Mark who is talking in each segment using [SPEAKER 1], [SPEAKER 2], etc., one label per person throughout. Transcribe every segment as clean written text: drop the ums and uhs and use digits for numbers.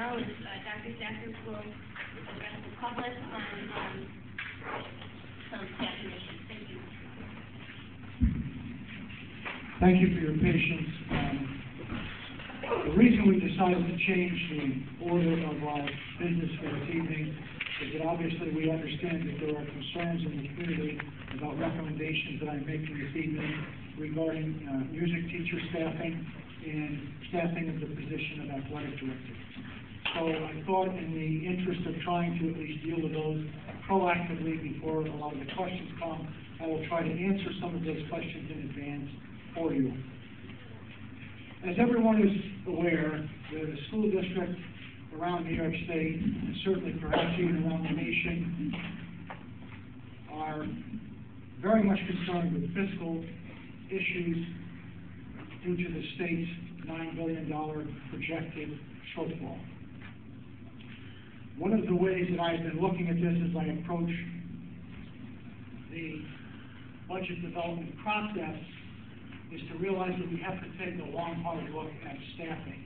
[SPEAKER 1] now is Dr. Stafford will address the public on some staffing issues. Thank you.
[SPEAKER 2] Thank you for your patience. The reason we decided to change the order of our business for this evening is that obviously we understand that there are concerns in the community about recommendations that I'm making this evening regarding music teacher staffing and staffing of the position of athletic director. So I thought in the interest of trying to at least deal with those proactively before a lot of the questions come, I will try to answer some of those questions in advance for you. As everyone is aware, the school district around New York State, and certainly perhaps even around the nation, are very much concerned with fiscal issues due to the state's $9 billion projected shortfall. One of the ways that I've been looking at this as I approach the budget development process is to realize that we have to take a long, hard look at staffing.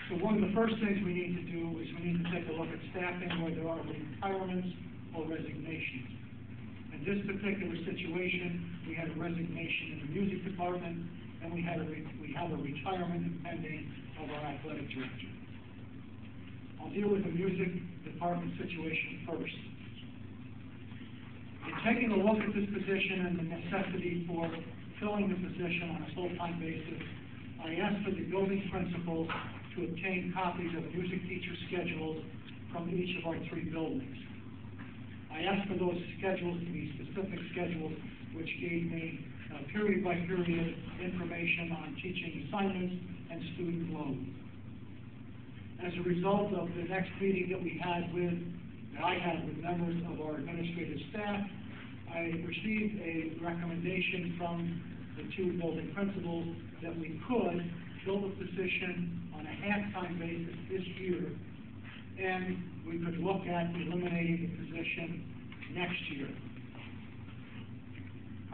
[SPEAKER 2] So one of the first things we need to do is we need to take a look at staffing where there are retirements or resignations. In this particular situation, we had a resignation in the music department, and we have a retirement pending of our athletic director. I'll deal with the music department situation first. In taking a look at this position and the necessity for filling the position on a full-time basis, I asked for the building principal to obtain copies of music teacher schedules from each of our 3 buildings. I asked for those schedules to be specific schedules which gave me period-by-period information on teaching assignments and student load. As a result of the next meeting that I had with members of our administrative staff, I received a recommendation from the 2 building principals that we could fill the position on a half-time basis this year, and we could look at eliminating the position next year.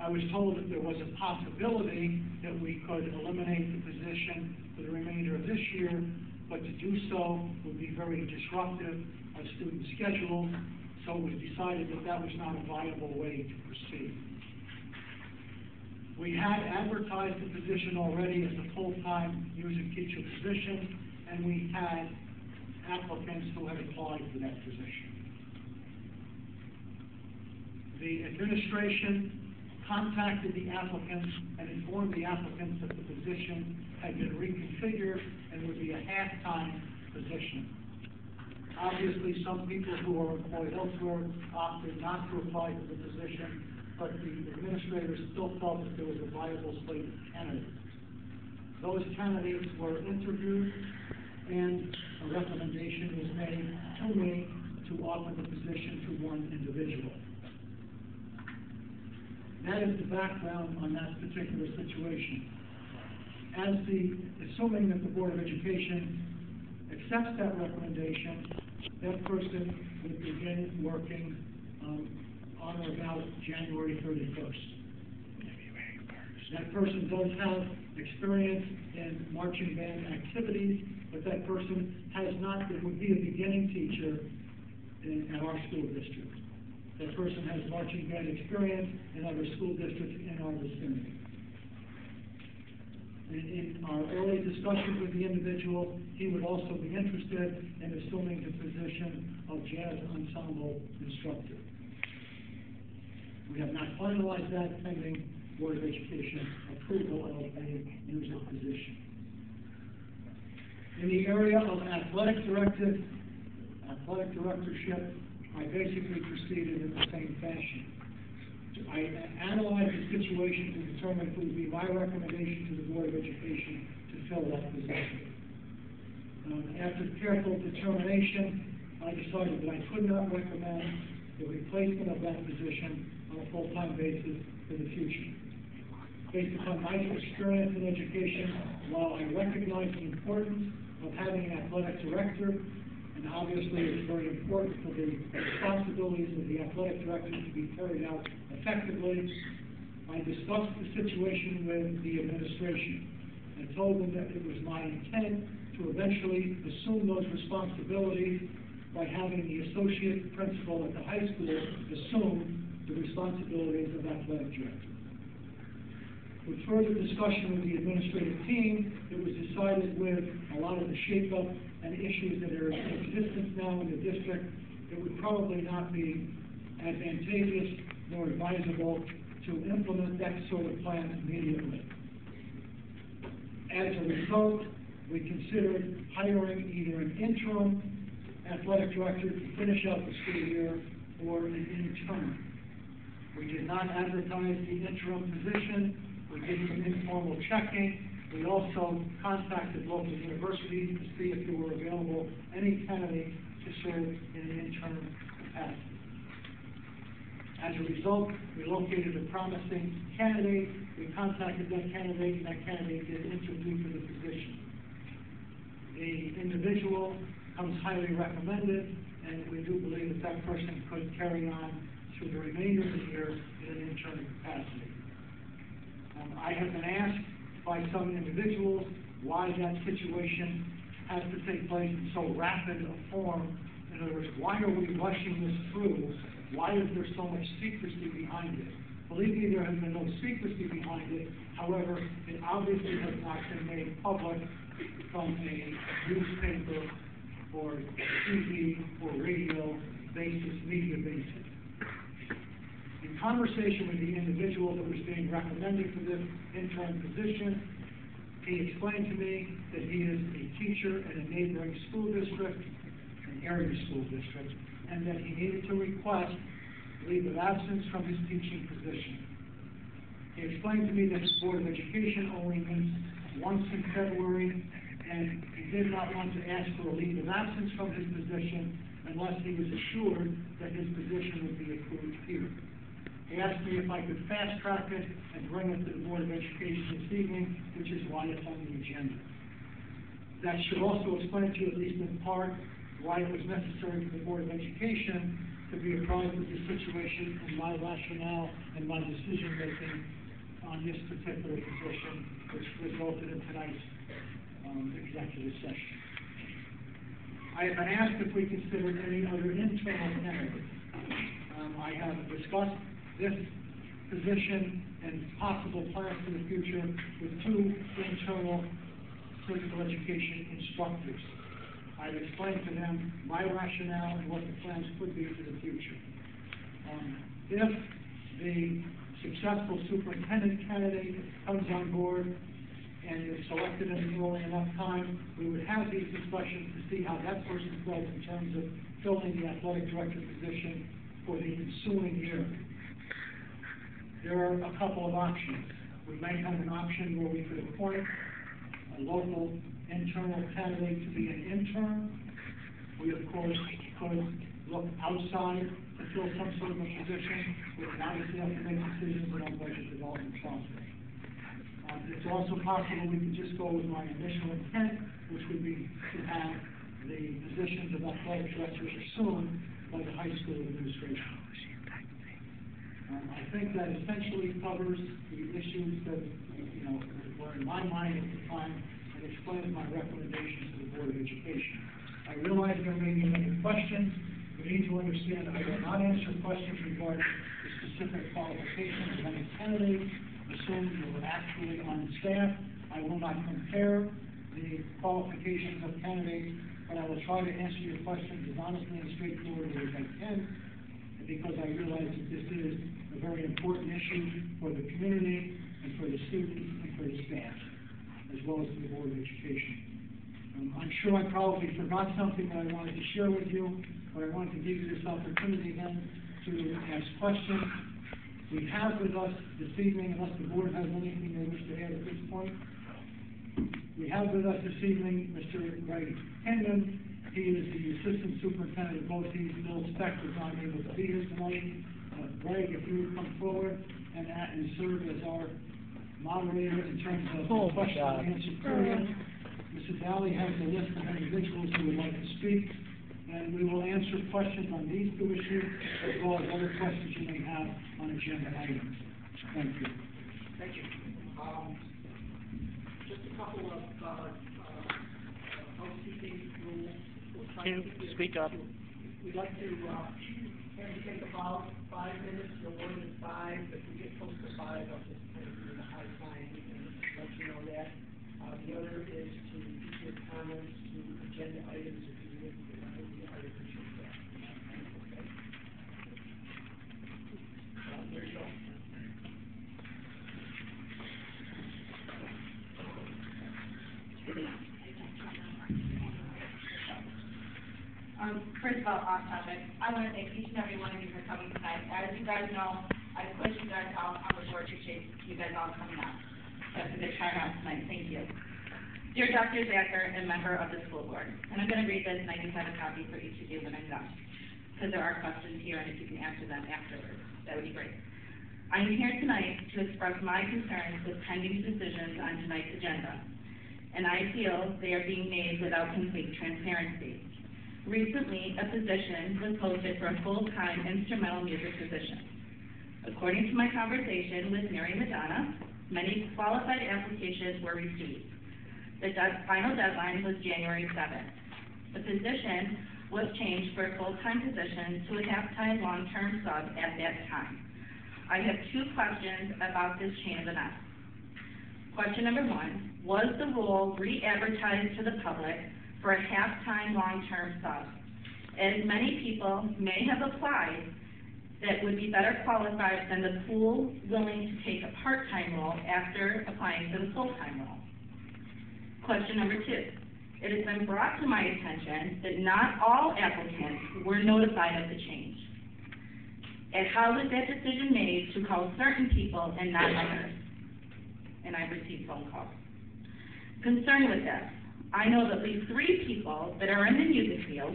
[SPEAKER 2] I was told that there was a possibility that we could eliminate the position for the remainder of this year, but to do so would be very disruptive of student schedules, so it was decided that that was not a viable way to proceed. We had advertised the position already as a full-time music teacher position, and we had applicants who had applied for that position. The administration contacted the applicants and informed the applicants that the position had been reconfigured and would be a half-time position. Obviously, some people who are employed elsewhere opted not to apply for the position, but the administrators still felt that there was a viable slate of candidates. Those candidates were interviewed, and a recommendation was made to me to offer the position to one individual. That is the background on that particular situation. Assuming that the Board of Education accepts that recommendation, that person would begin working on or about January 31st. That person does have experience in marching band activities, but that person would be a beginning teacher at our school district. That person has marching band experience in other school districts in our vicinity. In our early discussions with the individual, he would also be interested in assuming the position of jazz ensemble instructor. We have not finalized that pending Board of Education approval of a music position. In the area of athletic directorship, I basically proceeded in the same fashion. I analyzed the situation to determine if it would be my recommendation to the Board of Education to fill that position. After careful determination, I decided that I could not recommend the replacement of that position on a full-time basis for the future. Based upon my experience in education, while I recognize the importance of having an athletic director, and obviously it's very important for the responsibilities of the athletic director to be carried out effectively, I discussed the situation with the administration and told them that it was my intent to to eventually assume those responsibilities by having the associate principal at the high school assume the responsibilities of athletic director. With further discussion with the administrative team, it was decided with a lot of the shakeup and issues that are in existence now in the district, it would probably not be advantageous nor advisable to implement that sort of plan immediately. As a result, we considered hiring either an interim athletic director to finish out the school year or an intern. We did not advertise the interim position. We did some informal checking. We also contacted local universities to see if there were available any candidates to serve in an interim capacity. As a result, we located a promising candidate. We contacted that candidate, and that candidate did interview for the position. The individual comes highly recommended, and we do believe that that person could carry on through the remainder of the year in an interim capacity. I have been asked by some individuals why that situation has to take place in so rapid a form. In other words, why are we rushing this through? Why is there so much secrecy behind it? Believe me, there has been no secrecy behind it. However, it obviously has not been made public from a newspaper or TV or radio basis, media basis. In conversation with the individual that was being recommended for this interim position, he explained to me that he is a teacher in a neighboring school district, an area school district, and that he needed to request leave of absence from his teaching position. He explained to me that the Board of Education only meets once in February, and he did not want to ask for a leave of absence from his position unless he was assured that his position would be approved here. He asked me if I could fast track it and bring it to the Board of Education this evening, which is why it's on the agenda. That should also explain to you, at least in part, why it was necessary for the Board of Education to be apprised of the situation and my rationale and my decision-making on this particular position, which resulted in tonight's executive session. I have been asked if we considered any other internal candidates. I have discussed this position and possible plans for the future with two internal physical education instructors. I've explained to them my rationale and what the plans could be for the future. If the successful superintendent candidate comes on board and is selected in an early enough time, we would have these discussions to see how that person does in terms of filling the athletic director position for the ensuing year. There are a couple of options. We may have an option where we could appoint a local internal candidate to be an intern. We, of course, could look outside to fill some sort of a position. We would obviously have to make decisions in our budget development process. It's also possible we could just go with my initial intent, which would be to have the positions of athletic directors assumed by the high school administration. I think that essentially covers the issues that, were in my mind at the time and explains my recommendations to the Board of Education. I realize there may be many questions. We need to understand that I will not answer questions regarding the specific qualifications of any candidate, assumed they were actually on staff. I will not compare the qualifications of candidates, but I will try to answer your questions as honestly and straightforwardly as I can, because I realize that this is a very important issue for the community and for the students and for the staff, as well as the Board of Education. I'm sure I probably forgot something that I wanted to share with you, but I wanted to give you this opportunity then to ask questions. We have with us this evening, unless the board has anything they wish to add at this point, we have with us this evening Mr. Greg Hinman. He is the Assistant Superintendent of BOCES. Bill Speck is not able to be here tonight. Greg, if you would come forward and serve as our moderator in terms of the question and answer period. Mrs. Alley has a list of individuals who would like to speak, and we will answer questions on these two issues as well as other questions you may have on agenda items. Thank you.
[SPEAKER 3] Thank you. Just a couple of Speak up.
[SPEAKER 4] We'd like to, have you take about 5 minutes, no more than 5. If we get close to 5, I'll just kind of give you the high sign and let you know that. The other is to keep your comments to agenda items if you would, I appreciate that. Okay. There you go.
[SPEAKER 1] First of all, off topic, I want to thank each and every one of you for coming tonight. As you guys know, I pushed you guys out on the board to chase you guys all coming out. That's a good turnout tonight. Thank you. Dear Dr. Zacher and member of the school board, and I'm going to read this, and I do have a copy for each of you when I'm done, because there are questions here, and if you can answer them afterwards, that would be great. I am here tonight to express my concerns with pending decisions on tonight's agenda, and I feel they are being made without complete transparency. Recently, a position was posted for a full-time instrumental music position. According to my conversation with Mary Madonna, many qualified applications were received. The final deadline was January 7th. The position was changed for a full-time position to a half-time long-term sub at that time. I have 2 questions about this chain of events. Question number 1, was the role re-advertised to the public for a half-time long-term sub? As many people may have applied that would be better qualified than the pool willing to take a part-time role after applying for the full-time role. Question number 2, it has been brought to my attention that not all applicants were notified of the change. And how was that decision made to call certain people and not others? And I received phone calls. Concerned with this, I know of at least 3 people that are in the music field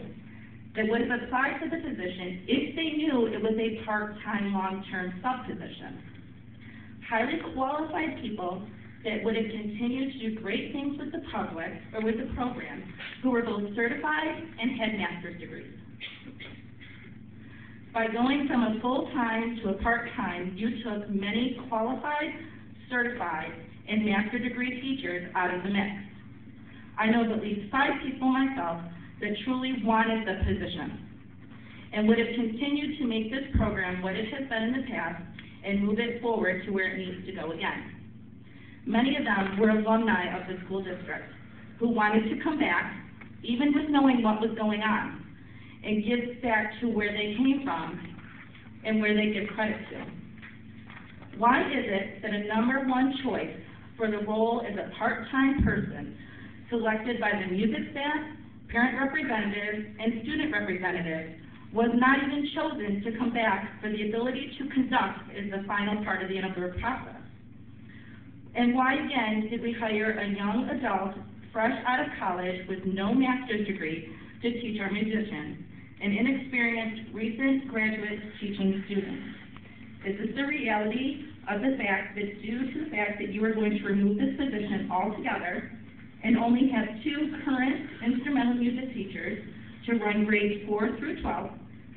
[SPEAKER 1] that would have applied for the position if they knew it was a part-time, long-term sub-position. Highly qualified people that would have continued to do great things with the public or with the program, who were both certified and had master's degrees. By going from a full-time to a part-time, you took many qualified, certified, and master degree teachers out of the mix. I know of at least 5 people myself that truly wanted the position and would have continued to make this program what it has been in the past and move it forward to where it needs to go again. Many of them were alumni of the school district who wanted to come back, even with knowing what was going on, and give back to where they came from and where they give credit to. Why is it that a #1 choice for the role as a part-time person selected by the music staff, parent representatives, and student representatives was not even chosen to come back for the ability to conduct as the final part of the interview process? And why again did we hire a young adult fresh out of college with no master's degree to teach our musicians, an inexperienced recent graduate teaching students? This is the reality of the fact that due to the fact that you are going to remove this position altogether and only have 2 current instrumental music teachers to run grades 4 through 12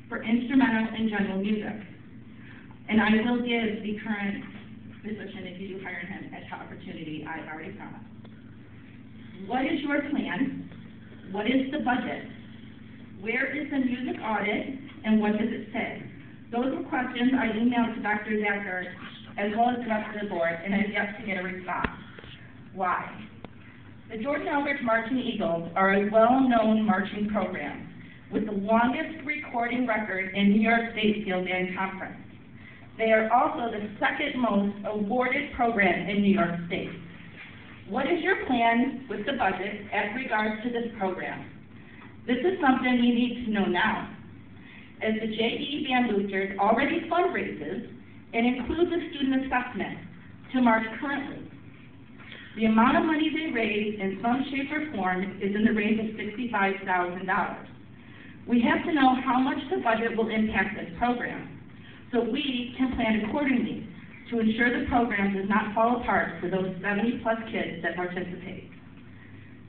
[SPEAKER 1] for instrumental and general music. And I will give the current position, if you do hire him, at the opportunity I already promised. What is your plan? What is the budget? Where is the music audit, and what does it say? Those were questions I emailed to Dr. Zacher, as well as the rest of the board, and I've yet to get a response. Why? The Jordan Eldridge Marching Eagles are a well-known marching program with the longest recording record in New York State Field Band Conference. They are also the 2nd most awarded program in New York State. What is your plan with the budget as regards to this program? This is something you need to know now, as the JE Band Boosters already fundraises and includes a student assessment to march currently. The amount of money they raise in some shape or form is in the range of $65,000. We have to know how much the budget will impact this program, so we can plan accordingly to ensure the program does not fall apart for those 70-plus kids that participate.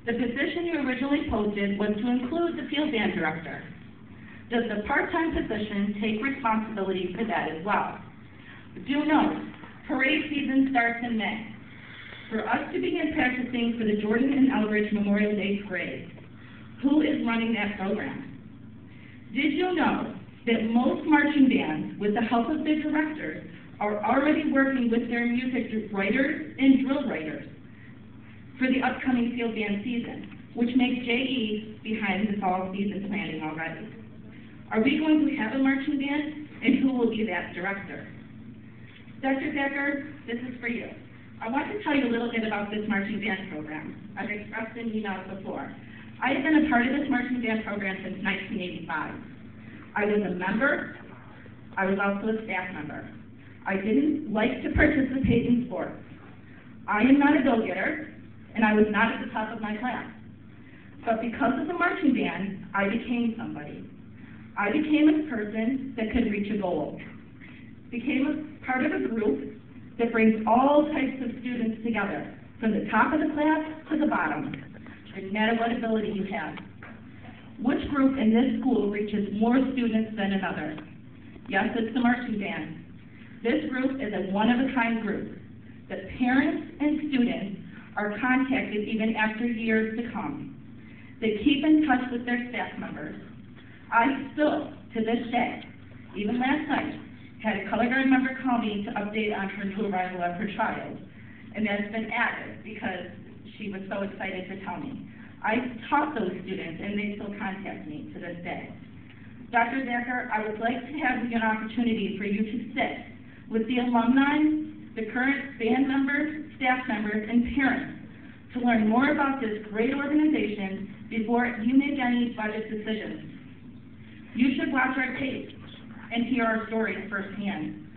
[SPEAKER 1] The position you originally posted was to include the field band director. Does the part-time position take responsibility for that as well? Do note, parade season starts in May. For us to begin practicing for the Jordan and Eldridge Memorial Day Parade, who is running that program. Did you know that most marching bands, with the help of their directors, are already working with their music writers and drill writers for the upcoming field band season, which makes JE behind the fall season planning already? Are we going to have a marching band, and who will be that director? Dr. Decker, this is for you. I want to tell you a little bit about this marching band program. I've expressed in emails before. I have been a part of this marching band program since 1985. I was a member. I was also a staff member. I didn't like to participate in sports. I am not a go-getter, and I was not at the top of my class. But because of the marching band, I became somebody. I became a person that could reach a goal. Became a part of a group that brings all types of students together, from the top of the class to the bottom, no matter what ability you have. Which group in this school reaches more students than another? Yes, it's the marching band. This group is a one-of-a-kind group. The parents and students are contacted even after years to come. They keep in touch with their staff members. I still, to this day, even last night, had a color guard member call me to update on her new arrival of her child. And that's been added because she was so excited to tell me. I taught those students, and they still contact me to this day. Dr. Decker, I would like to have an opportunity for you to sit with the alumni, the current band members, staff members, and parents to learn more about this great organization before you make any budget decisions. You should watch our tape and hear our stories firsthand.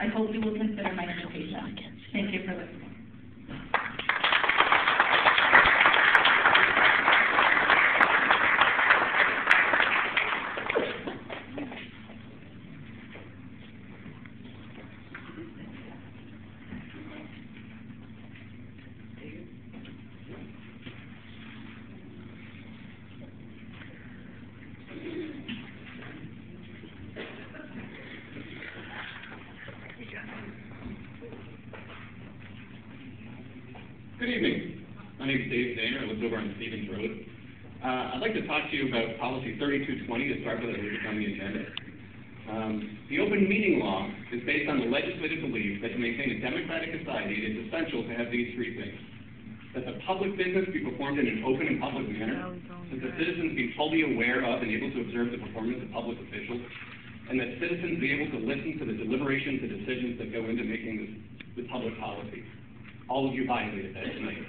[SPEAKER 1] I hope you will consider my invitation. Thank you for listening.
[SPEAKER 3] Good evening. My name is Dave Zaner. I live over on Stevens Road. I'd like to talk to you about Policy 3220 to start with, that was on the agenda. The open meeting law is based on the legislative belief that to maintain a democratic society, it is essential to have these three things: that the public business be performed in an open and public manner, that the citizens be fully aware of and able to observe the performance of public officials, and that citizens be able to listen to the deliberations and decisions that go into making the public policy. All of you violated that tonight.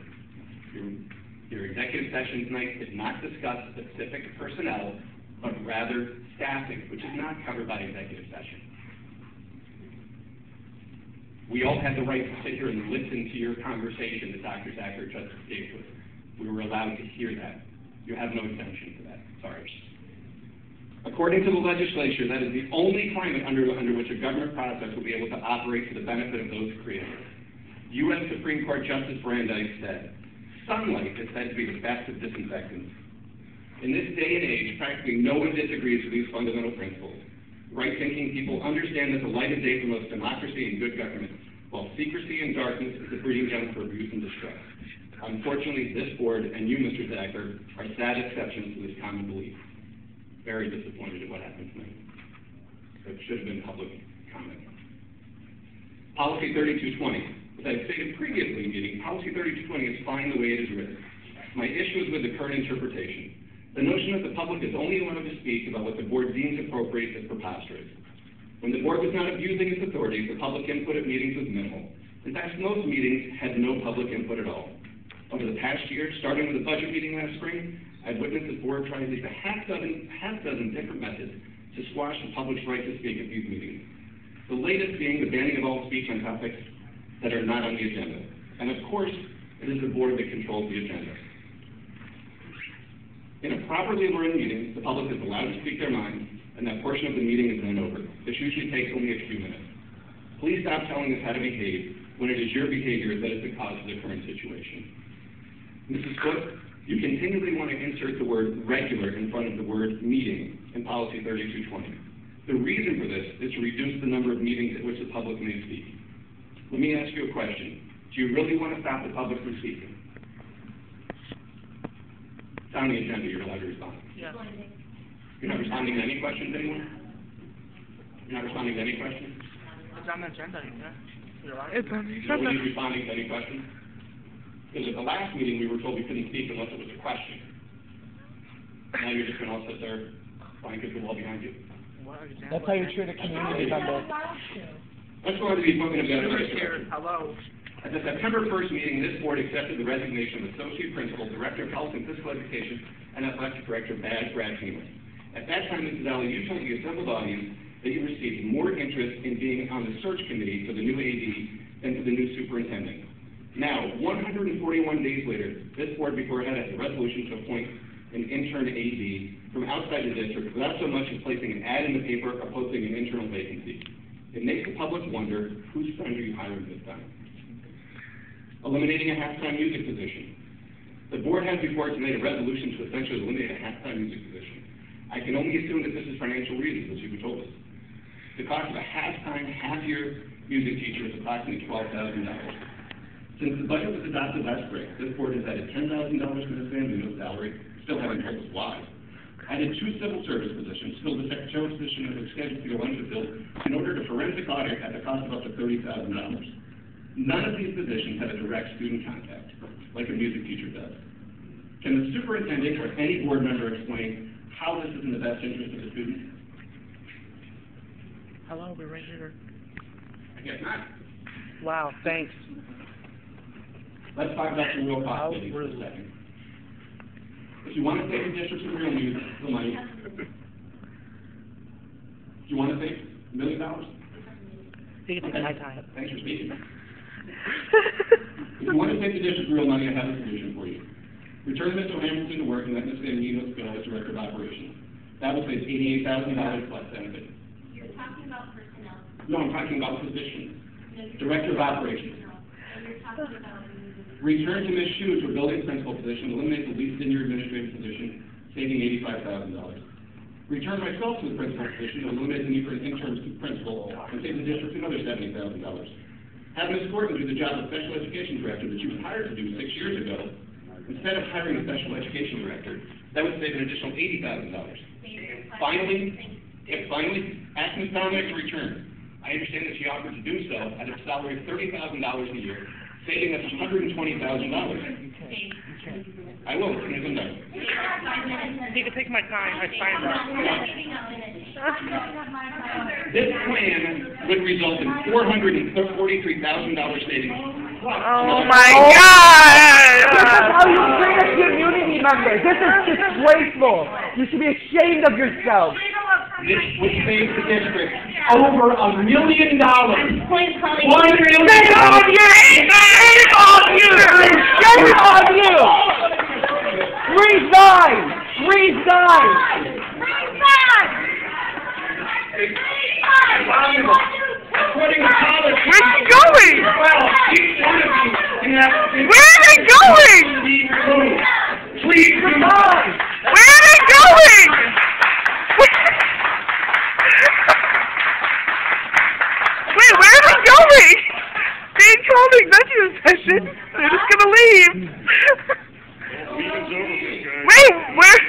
[SPEAKER 3] Your executive session tonight did not discuss specific personnel, but rather staffing, which is not covered by executive session. We all had the right to sit here and listen to your conversation that Dr. Zacher just gave to us. We were allowed to hear that. You have no exemption for that. Sorry. According to the legislature, that is the only climate under which a government process will be able to operate for the benefit of those created. U.S. Supreme Court Justice Brandeis said, "Sunlight is said to be the best of disinfectants." In this day and age, practically no one disagrees with these fundamental principles. Right-thinking people understand that the light of day promotes democracy and good government, while secrecy and darkness is the breeding ground for abuse and distress. Unfortunately, this board and you, Mr. Zacher, are sad exceptions to this common belief. Very disappointed at what happened tonight. It should have been public comment. Policy 3220. As I've stated previously in meeting, Policy 3220 is fine the way it is written. My issue is with the current interpretation. The notion that the public is only allowed to speak about what the board deems appropriate is preposterous. When the board was not abusing its authority, the public input at meetings was minimal. In fact, most meetings had no public input at all. Over the past year, starting with the budget meeting last spring, I've witnessed the board try at least a half dozen different methods to squash the public's right to speak at these meetings. The latest being the banning of all speech on topics that are not on the agenda. And of course, it is the board that controls the agenda. In a properly run meeting, the public is allowed to speak their mind, and that portion of the meeting is then over. This usually takes only a few minutes. Please stop telling us how to behave when it is your behavior that is the cause of the current situation. Mrs. Cook, you continually want to insert the word regular in front of the word meeting in Policy 3220. The reason for this is to reduce the number of meetings at which the public may speak. Let me ask you a question. Do you really want to stop the public from speaking? It's on the agenda, you're allowed to respond.
[SPEAKER 5] Yeah.
[SPEAKER 3] You're not responding to any questions anymore? You're not responding to any questions?
[SPEAKER 5] It's on the agenda, you're right.
[SPEAKER 6] It's on the
[SPEAKER 3] Nobody's
[SPEAKER 6] agenda.
[SPEAKER 3] responding to any questions? Because at the last meeting, we were told we couldn't speak unless it was a question. Now you're just gonna all sit there, blanket the wall behind you.
[SPEAKER 5] That's how you treat a community member.
[SPEAKER 3] Let's go on to the appointment of the
[SPEAKER 5] You're
[SPEAKER 3] athletic
[SPEAKER 5] here,
[SPEAKER 3] director.
[SPEAKER 5] hello.
[SPEAKER 3] At the September 1st meeting, this board accepted the resignation of Associate Principal, Director of Health and Physical Education, and Athletic Director Brad Healy. At that time, Mrs. Alley, you told the assembled audience that you received more interest in being on the search committee for the new AD than for the new superintendent. Now, 141 days later, this board before it had a resolution to appoint an intern AD from outside the district without so much as placing an ad in the paper or posting an internal vacancy. It makes the public wonder, whose friend are you hiring this time? Eliminating a halftime music position. The board has before it tonight a resolution to essentially eliminate a halftime music position. I can only assume that this is financial reasons, as you told us. The cost of a halftime, half-year music teacher is approximately $12,000. Since the budget was adopted last spring, this board has added $10,000 to this family no salary, still haven't told us why. Added 2 civil service positions, filled the secretarial position that was scheduled to go unfulfilled in order to forensic audit at the cost of up to $30,000. None of these positions have a direct student contact, like a music teacher does. Can the superintendent or any board member explain how this is in the best interest of the student?
[SPEAKER 5] Hello, we're right here.
[SPEAKER 3] I guess not.
[SPEAKER 5] Wow, thanks.
[SPEAKER 3] Let's talk about some real cost savings for a second. If you want to save the district some real money, do you want to save $1 million?
[SPEAKER 5] You can take my time.
[SPEAKER 3] Thanks for speaking. If you want to save the district real money, I have a solution for you. Return Mr. Hamilton to work and let Ms. Van Nino's go as Director of Operations. That will save $88,000 plus benefits.
[SPEAKER 7] You're talking about personnel.
[SPEAKER 3] No, I'm talking about positions. Director of Operations.
[SPEAKER 7] And you're talking about.
[SPEAKER 3] Return to Ms. Hsu to a building principal position, eliminate the least senior administrative position, saving $85,000. Return myself to the principal position, eliminate the need for an interim principal, and save the district another $70,000. Have Ms. Gordon do the job of special education director that she was hired to do 6 years ago. Instead of hiring a special education director, that would save an additional $80,000. Finally, ask Ms. Dominic to return. I understand that she offered to do so at a salary of $30,000 a year, saving us $120,000. I will, as soon as I'm done.
[SPEAKER 5] You can take my time, I signed up.
[SPEAKER 3] This plan would result in $443,000 savings.
[SPEAKER 6] Oh my God!
[SPEAKER 5] This is how you treat a community member. This is disgraceful. You should be ashamed of yourself.
[SPEAKER 3] This would save the district over $1 million.
[SPEAKER 6] Shame on you! Shame on you!
[SPEAKER 5] Shame on you! Resign! Resign!
[SPEAKER 3] According to college,
[SPEAKER 6] Where's he going?
[SPEAKER 3] well, each one of you can have
[SPEAKER 6] Where are they going?
[SPEAKER 3] Please resign.
[SPEAKER 6] Where are they going? Wait, where are they going? They ain't called the executive session. They're just gonna leave. Wait, where?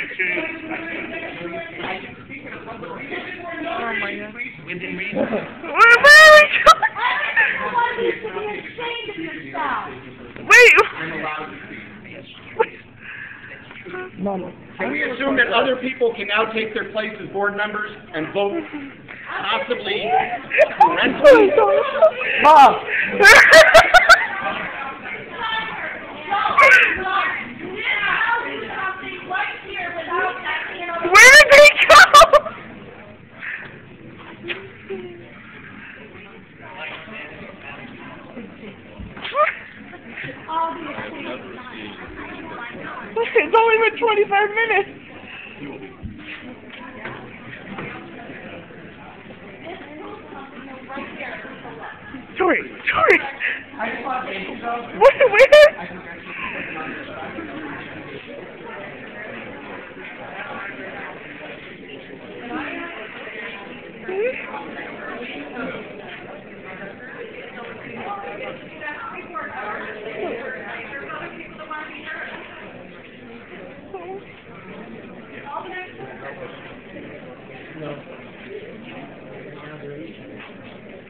[SPEAKER 6] Oh my God. Where are they going? Wait.
[SPEAKER 5] Mama.
[SPEAKER 3] Can we assume that other people can now take their place as board members and vote possibly correctly?
[SPEAKER 5] Mom!
[SPEAKER 6] Where did they go? It's only been 25 minutes. Tori. Where?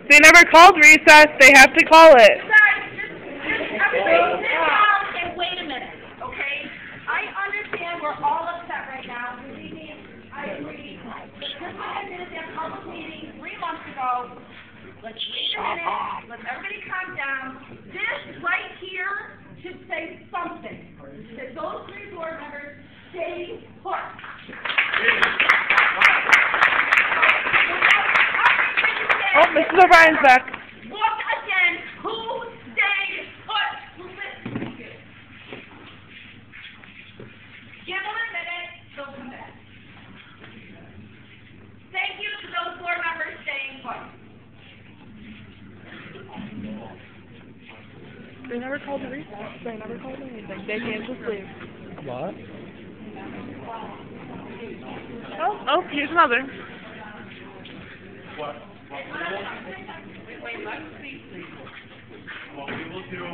[SPEAKER 6] They never called recess. They have to call it.
[SPEAKER 1] Guys, just everybody sit down and wait a minute, okay? I understand we're all upset right now. Believe me, I agree. But just like I did at that public meeting 3 months ago, let's wait a minute, let everybody calm down. This right here should say something. That those 3 board members stay put.
[SPEAKER 6] Oh, Mrs. O'Brien's back.
[SPEAKER 1] Look again, who stayed put? Give them a minute, they'll come back. Thank you to those board members staying put.
[SPEAKER 6] They never called a recess. They never called anything. They can't just leave.
[SPEAKER 5] What?
[SPEAKER 6] Oh, here's another.
[SPEAKER 8] What we will do,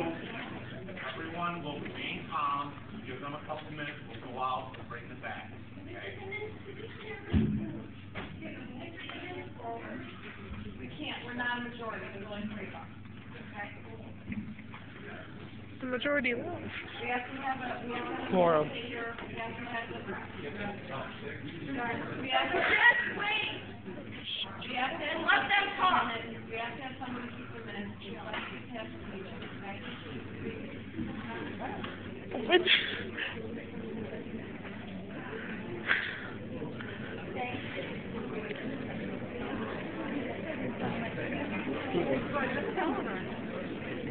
[SPEAKER 8] everyone will remain calm, give them a couple minutes, we'll go out and bring them back.
[SPEAKER 1] We can't, we're not a majority, there's only 3 of us.
[SPEAKER 6] The majority left.
[SPEAKER 1] We have to have a,
[SPEAKER 5] Quorum.
[SPEAKER 1] we have to have just wait. We have to, and let them talk. We have to have somebody keep the minutes. We have to leave it, okay?
[SPEAKER 6] Which?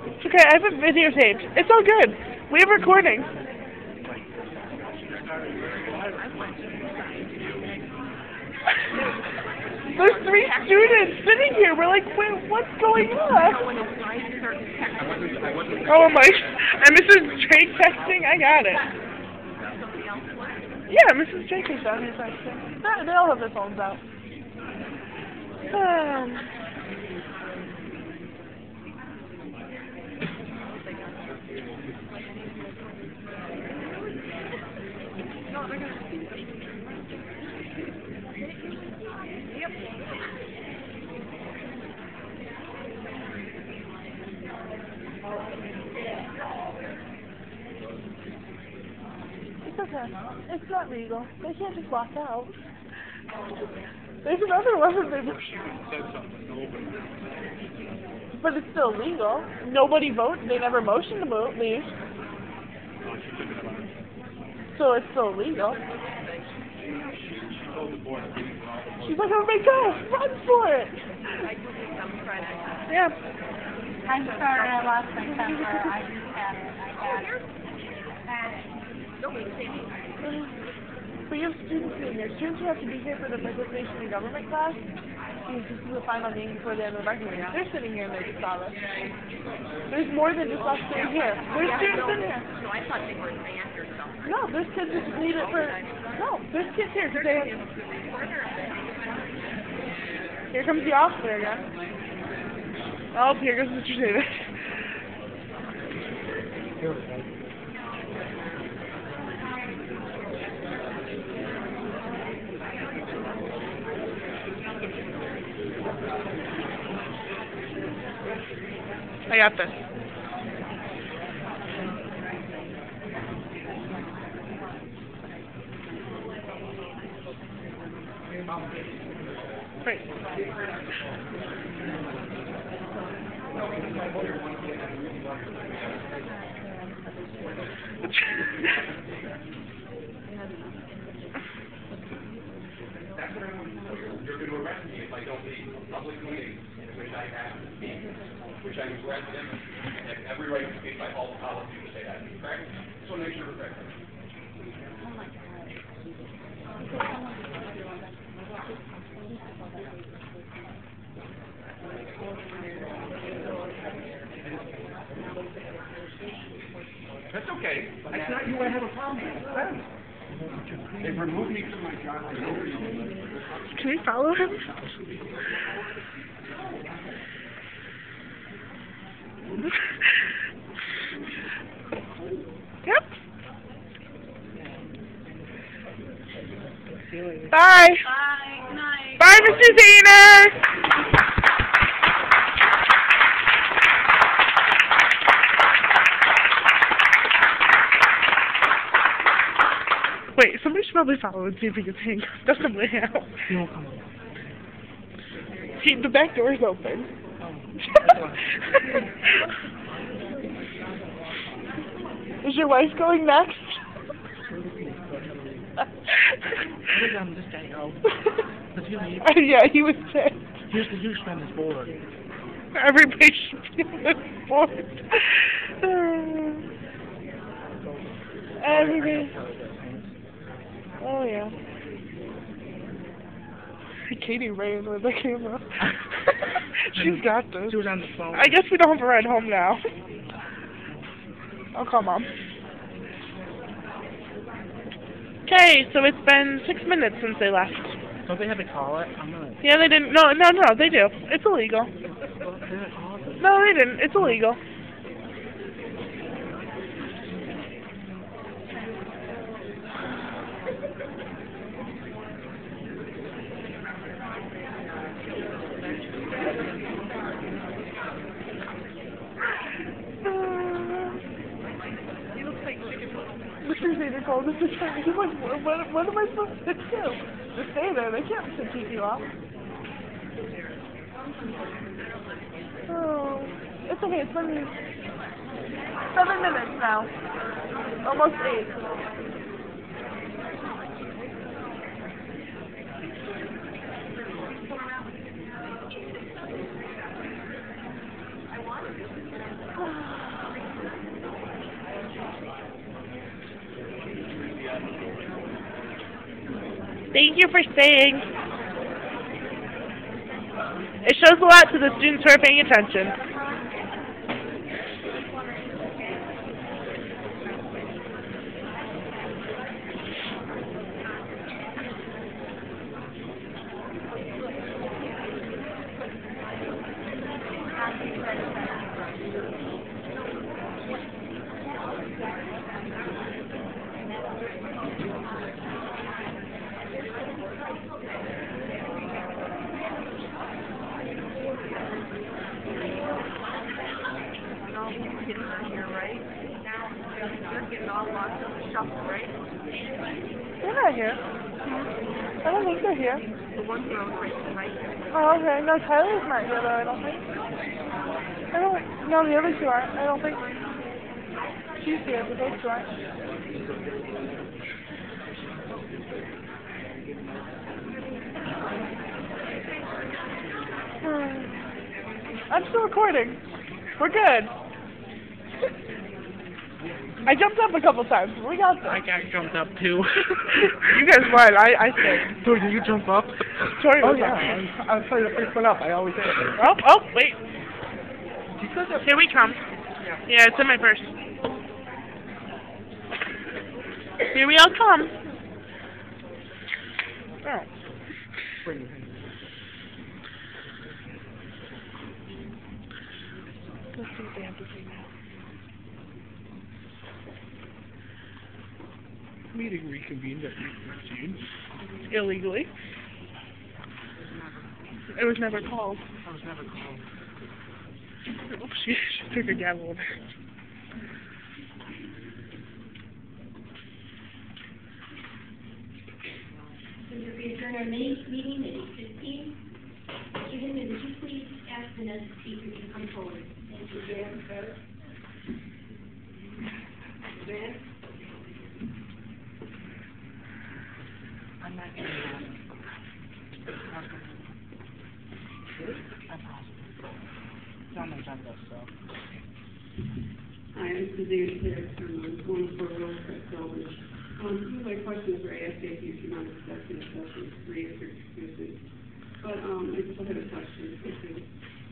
[SPEAKER 6] It's okay, I have it videotaped. It's all good. We have recording. There's 3 students sitting here. We're like, wait, what's going on? Oh my! And Mrs. Drake texting. I got it. Yeah, Mrs. Drake is down here texting. They all have their phones out. It's okay. It's not legal. They can't just walk out. There's another one that they but it's still legal. Nobody voted. They never motioned to leave. So it's still legal. She's like, everybody go! Run for it! Yeah.
[SPEAKER 7] I'm sorry I lost my temper. I just had it. I had it.
[SPEAKER 6] But you have students in here. Students who have to be here for the participation in government class. This is the final meeting before the end of the bargaining week. They're sitting here and they just saw this. There's more than just us sitting here. There's students in here.
[SPEAKER 9] No, I thought they were banned or something.
[SPEAKER 6] No, there's kids that just need it for... No, there's kids here because they have... Here comes the officer again. Oh, here goes Mr. Davis. I got this. Great.
[SPEAKER 3] That's what I want to do. You're going to arrest me if I don't leave a public meeting in which I have to speak, which I was resident and have every right to speak by all policy to say that. Correct? Just want to make sure we're correct. That's okay. That's not you I have a problem with. It's them. They've removed me from my job.
[SPEAKER 6] Can we follow him? Yep. Bye.
[SPEAKER 7] Bye, good night.
[SPEAKER 6] Bye, Mr. Zahner. Wait, somebody should probably follow and see if he gets handcuffed. That's the way out. The back door is open. Is your wife going next? Yeah, he was sick.
[SPEAKER 2] Here's the juice on his board.
[SPEAKER 6] Everybody should be on this board. Everybody. Oh, yeah. Katie ran with the camera. She's got this.
[SPEAKER 2] She was on the phone.
[SPEAKER 6] I guess we don't have a ride home now. I'll call Mom. Okay, so it's been 6 minutes since they left.
[SPEAKER 2] Don't they have to call it?
[SPEAKER 6] Yeah, they didn't. No, they do. It's illegal. No, they didn't. It's illegal. Mr. Zahner called us to try. He's like, what am I supposed to do? Just stay there. They can't keep you off. Oh, it's okay. It's been 7 minutes now. Almost 8. Thank you for staying. It shows a lot to the students who are paying attention. They're not here. I don't think they're here. Oh, okay. No, Tyler's not here, though, I don't think. No, the other two aren't. I don't think. She's here, but those two aren't. I'm still recording. We're good. I jumped up a couple times. We got this.
[SPEAKER 2] I got jumped up too.
[SPEAKER 6] You guys won. I stayed.
[SPEAKER 2] Tori, did you jump up?
[SPEAKER 6] Tori was
[SPEAKER 2] yeah.
[SPEAKER 6] up.
[SPEAKER 2] I was trying to first one up. I always say it.
[SPEAKER 6] Oh, wait. Here we come. Yeah, it's in my purse. Here we all come. Oh. Let's see what they have to say now.
[SPEAKER 2] Meeting reconvened at 8:15.
[SPEAKER 6] Illegally. It was never called.
[SPEAKER 2] I was never called.
[SPEAKER 6] Oops, she took a gavel.
[SPEAKER 10] Since we adjourn our meeting at 8:15, Mr. Hinman, would you please ask the next speaker to come forward? Thank you.
[SPEAKER 4] Dan, better? Dan?
[SPEAKER 2] I'm not going to ask. I'm positive. It's on my agenda, so.
[SPEAKER 11] Hi, I'm Suzanne Pierce from 140 Crest Elbridge. Some of my questions were asked after you came out of session, re-answered, excuse me. But I just had a question.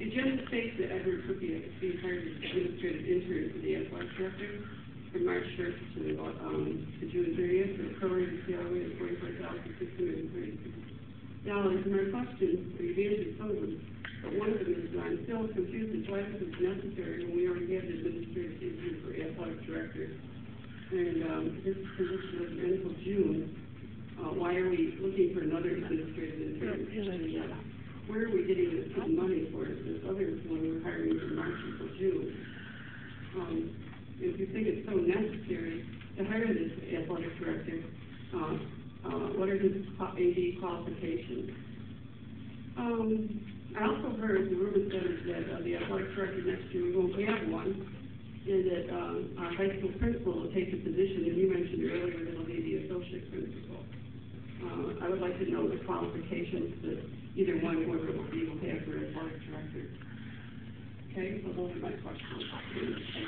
[SPEAKER 11] The agenda states that Edward Cookie is being hired as administrative intern for the athletic director from March 1st to June 30th, for a prorated salary of $44,636. And my question, or you've answered some of them, but one of them is, I'm still confused as to why this is necessary when we already have the administrative intern for athletic director. And this position was until June. Why are we looking for another administrative intern? Where are we getting this money for it? This other one we're hiring from March until June. If you think it's so necessary to hire this athletic director, what are his AD qualifications? I also heard the rumor said that the athletic director next year we won't have one, and that our high school principal will take the position, and you mentioned earlier that it'll be the associate principal. I would like to know the qualifications that either one or both of you will have for athletic director. Okay, so those are my questions. I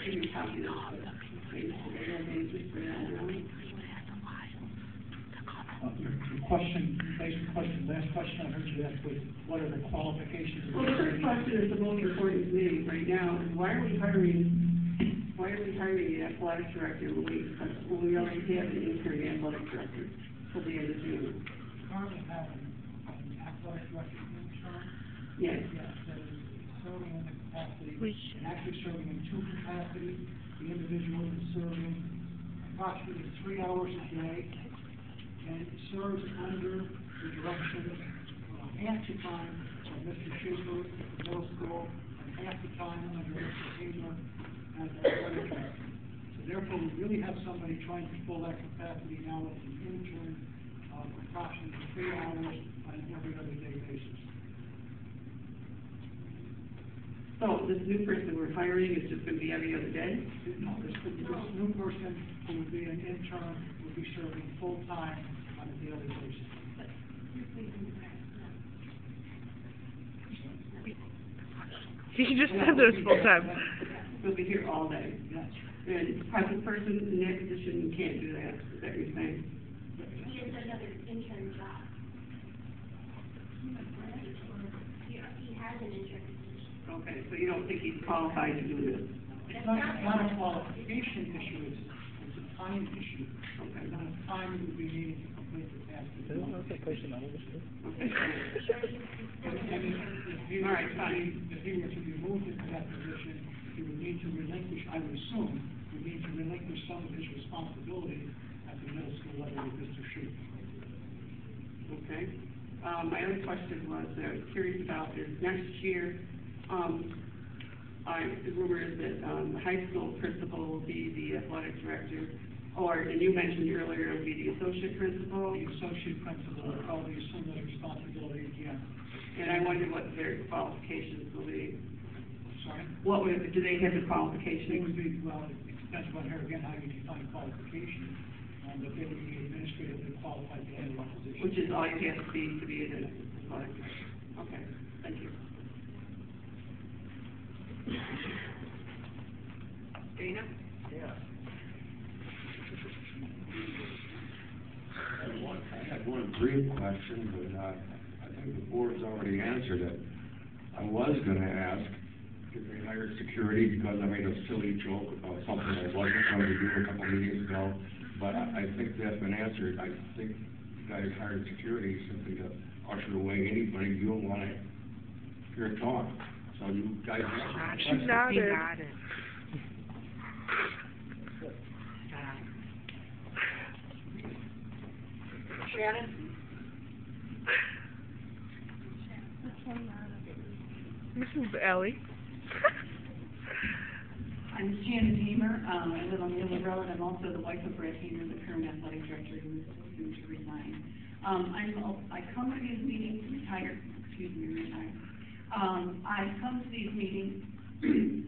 [SPEAKER 11] think you copied it. Okay, so they have answers for that now.
[SPEAKER 2] The question, basic question, last question I heard you ask was, what are the qualifications?
[SPEAKER 11] Well, the first question is the most important to me right now. Why are we hiring the athletic director when we already have an intern athletic director till the end of June?
[SPEAKER 2] Currently have an athletic director intern.
[SPEAKER 11] Yes.
[SPEAKER 2] Yes, that is serving in the capacity, and actually serving in two capacities. The individual is serving approximately 3 hours a day, and serves under the direction half the time of Mr. Schaefer at the middle school, and half the time under Mr. Hamer as the athletic director. So therefore, we really have somebody trying to fill that capacity now as an intern of approximately 3 hours on an every other day basis.
[SPEAKER 11] So this new person we're hiring is just going to be every other day?
[SPEAKER 2] No, this new person who will be an intern will be serving full-time on a daily basis.
[SPEAKER 6] You can just send it full time.
[SPEAKER 11] We'll be here all day.
[SPEAKER 2] Yes.
[SPEAKER 11] And present person in that position can't do that, is that what you're saying?
[SPEAKER 10] He has another intern job. He has an intern position.
[SPEAKER 11] Okay, so you don't think he's qualified to do this?
[SPEAKER 2] It's not a qualification issue, it's a time issue.
[SPEAKER 11] Okay.
[SPEAKER 2] The amount of time it would be needed to complete the task.
[SPEAKER 11] Okay.
[SPEAKER 2] All right, fine. If he were to be moved into that position, he would need to relinquish, I would assume, would need to relinquish some of his responsibility at the middle school level with Mr. Shute.
[SPEAKER 11] Okay. My other question was, curious about is next year, the rumor is that the high school principal will be the athletic director, and you mentioned earlier it would be the associate principal.
[SPEAKER 2] The associate principal will probably assume that responsibility again.
[SPEAKER 11] And I wonder what their qualifications will be.
[SPEAKER 2] Sorry?
[SPEAKER 11] Do they have the
[SPEAKER 2] It
[SPEAKER 11] qualifications?
[SPEAKER 2] would be, well, it depends on here again how you define qualification, but they would be administratively qualified to handle that position.
[SPEAKER 11] Which is all you have to be an athletic director. Okay, thank you.
[SPEAKER 9] Dana?
[SPEAKER 12] Yeah. I had one brief question, but I think the board's already answered it. I was gonna ask if they hired security because I made a silly joke about something I wasn't going to do a couple meetings ago, but I think that's been answered. I think you guys hired security simply to usher away anybody you don't want to hear talk. So you guys answered.
[SPEAKER 6] She nodded.
[SPEAKER 9] Shannon?
[SPEAKER 6] Mrs. Ellie.
[SPEAKER 13] I'm Janet Hamer. I live on Miller Road. I'm also the wife of Brett Hamer, the current athletic director who is soon to resign. I come to these meetings retired. I come to these meetings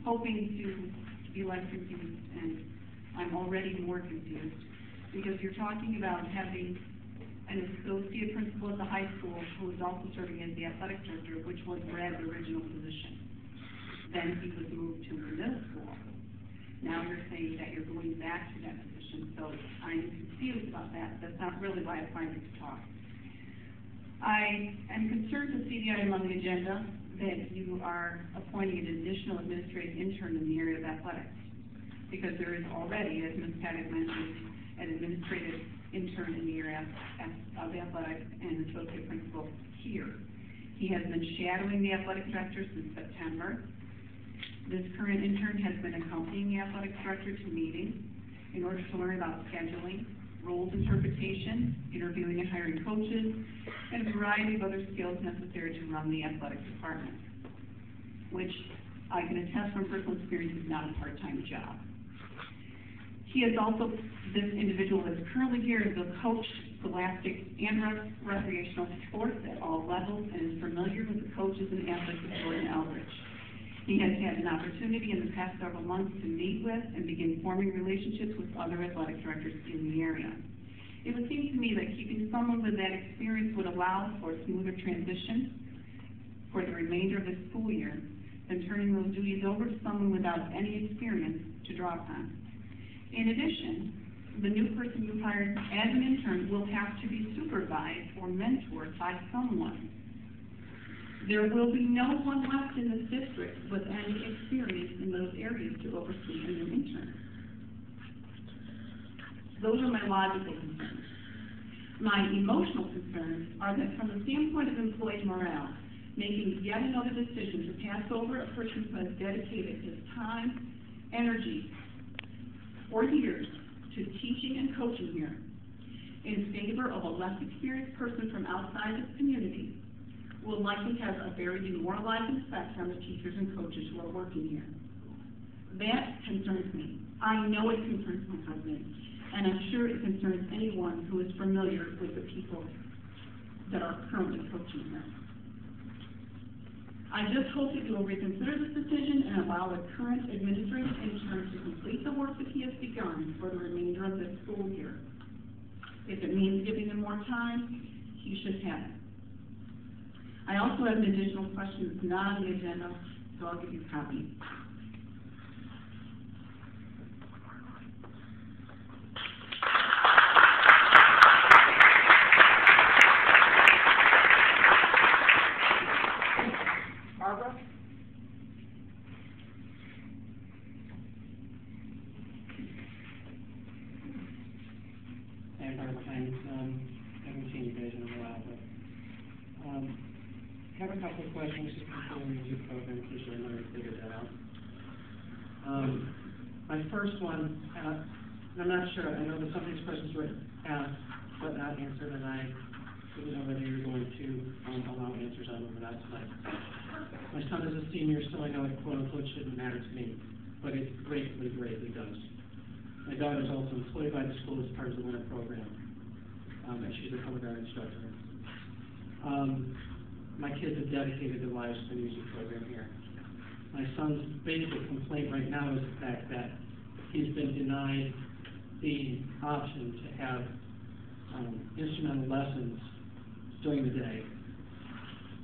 [SPEAKER 13] hoping to be less confused, and I'm already more confused because you're talking about having an associate principal at the high school who is also serving as the athletic director, which was Brad's original position. Then he was moved to the middle school. Now you're saying that you're going back to that position, so I'm confused about that. That's not really why I finally to talk. I am concerned to see the item on the agenda that you are appointing an additional administrative intern in the area of athletics, because there is already, as Ms. Paddock mentioned, an administrative intern in the area of athletics and associate principal here. He has been shadowing the athletic director since September. This current intern has been accompanying the athletic director to meetings in order to learn about scheduling roles interpretation, interviewing and hiring coaches, and a variety of other skills necessary to run the athletic department, which I can attest from personal experience is not a part-time job. He is also, this individual is currently here as a coach, scholastic, and recreational sports at all levels, and is familiar with the coaches and athletes of Jordan Eldridge. He has had an opportunity in the past several months to meet with and begin forming relationships with other athletic directors in the area. It would seem to me that keeping someone with that experience would allow for a smoother transition for the remainder of the school year than turning those duties over to someone without any experience to draw upon. In addition, the new person you hired as an intern will have to be supervised or mentored by someone. There will be no one left in this district with any experience in those areas to oversee a new intern. Those are my logical concerns. My emotional concerns are that from the standpoint of employee morale, making yet another decision to pass over a person who has dedicated his time, energy, for years to teaching and coaching here in favor of a less experienced person from outside this community will likely have a very demoralizing effect on the teachers and coaches who are working here. That concerns me. I know it concerns my husband, and I'm sure it concerns anyone who is familiar with the people that are currently coaching here. I just hope that you will reconsider this decision and allow the current administrative intern to complete the work that he has begun for the remainder of this school year. If it means giving him more time, he should have it. I also have an additional question that's not on the agenda, so I'll give you a copy.
[SPEAKER 4] Barbara?
[SPEAKER 14] Hey, Barbara, thanks. Haven't seen you guys in a while, but I have a couple of questions before we use the program, in case I never figured that out. My first one, and I'm not sure, I know that some of these questions were asked but not answered, and I didn't know whether you were going to allow answers on them or not tonight. My son is a senior, so I know it quote-unquote shouldn't matter to me, but it greatly does. My daughter is also employed by the school as part of the winter program, and she's a color guard instructor. My kids have dedicated their lives to the music program here. My son's basic complaint right now is the fact that he's been denied the option to have instrumental lessons during the day.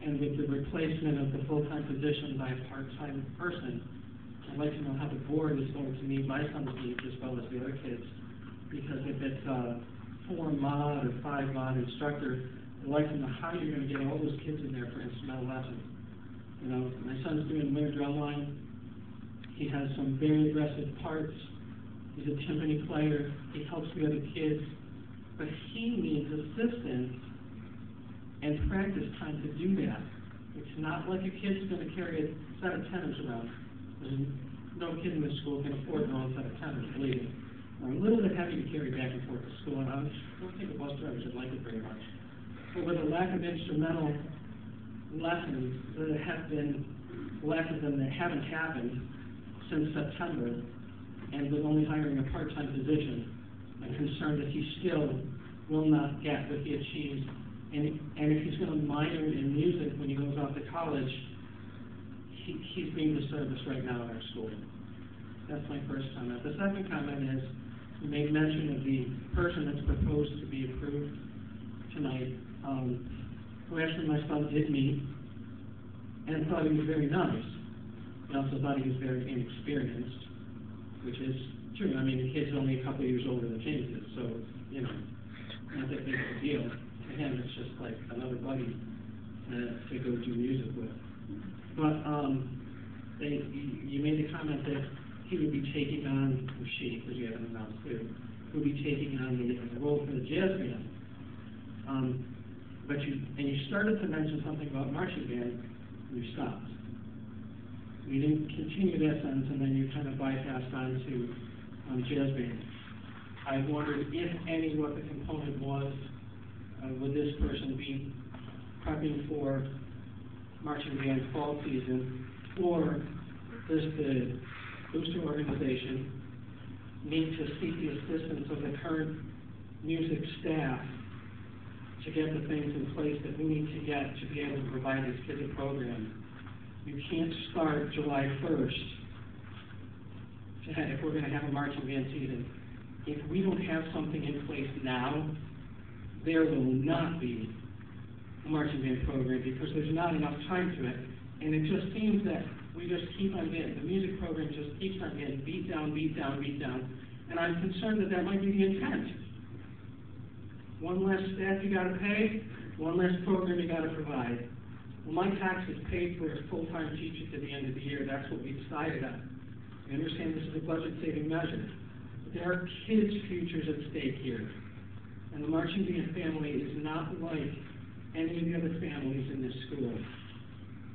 [SPEAKER 14] And with the replacement of the full-time position by a part-time person, I'd like to know how the board is going to meet my son's needs as well as the other kids. Because if it's a 4-mod or 5-mod instructor, I'd like to know how you're going to get all those kids in there for instrumental lessons. You know, my son's doing winter drumline. He has some very aggressive parts. He's a timpani player. He helps the other kids. But he needs assistance and practice time to do that. It's not like a kid's going to carry a set of tenors around. There's no kid in this school can afford their own set of tenors, believe me. I'm a little bit heavy to carry back and forth to school, and I don't think the bus drivers would like it very much. But with a lack of instrumental lessons that have been lessons and that haven't happened since September, and with only hiring a part-time position, I'm concerned that he still will not get what he achieves. And if he's going to minor in music when he goes off to college, he's being disserviced right now in our school. That's my first comment. The second comment is, you made mention of the person that's proposed to be approved tonight, who actually my son did meet, and thought he was very nice. He also thought he was very inexperienced, which is true. I mean, the kid's only a couple of years older than James is, so, you know, not that big of a deal. To him, it's just like another buddy to go do music with. But you made the comment that he would be taking on, or she, because you haven't announced who, would be taking on the role for the jazz band. But you started to mention something about marching band, and you stopped. You didn't continue that sentence, and then you kind of bypassed on to jazz band. I wondered if any what the component was, would this person be prepping for marching band fall season, or does the booster organization need to seek the assistance of the current music staff to get the things in place that we need to get to be able to provide this kids a program? You can't start July 1st if we're going to have a marching band season. If we don't have something in place now, there will not be a marching band program because there's not enough time to it. And it just seems that we just keep on getting, the music program just keeps on getting beat down, beat down, beat down. And I'm concerned that that might be the intent. One less staff you gotta pay, one less program you gotta provide. Well, my taxes paid for a full-time teacher to the end of the year. That's what we decided on. I understand this is a budget-saving measure. But there are kids' futures at stake here. And the marching band family is not like any of the other families in this school,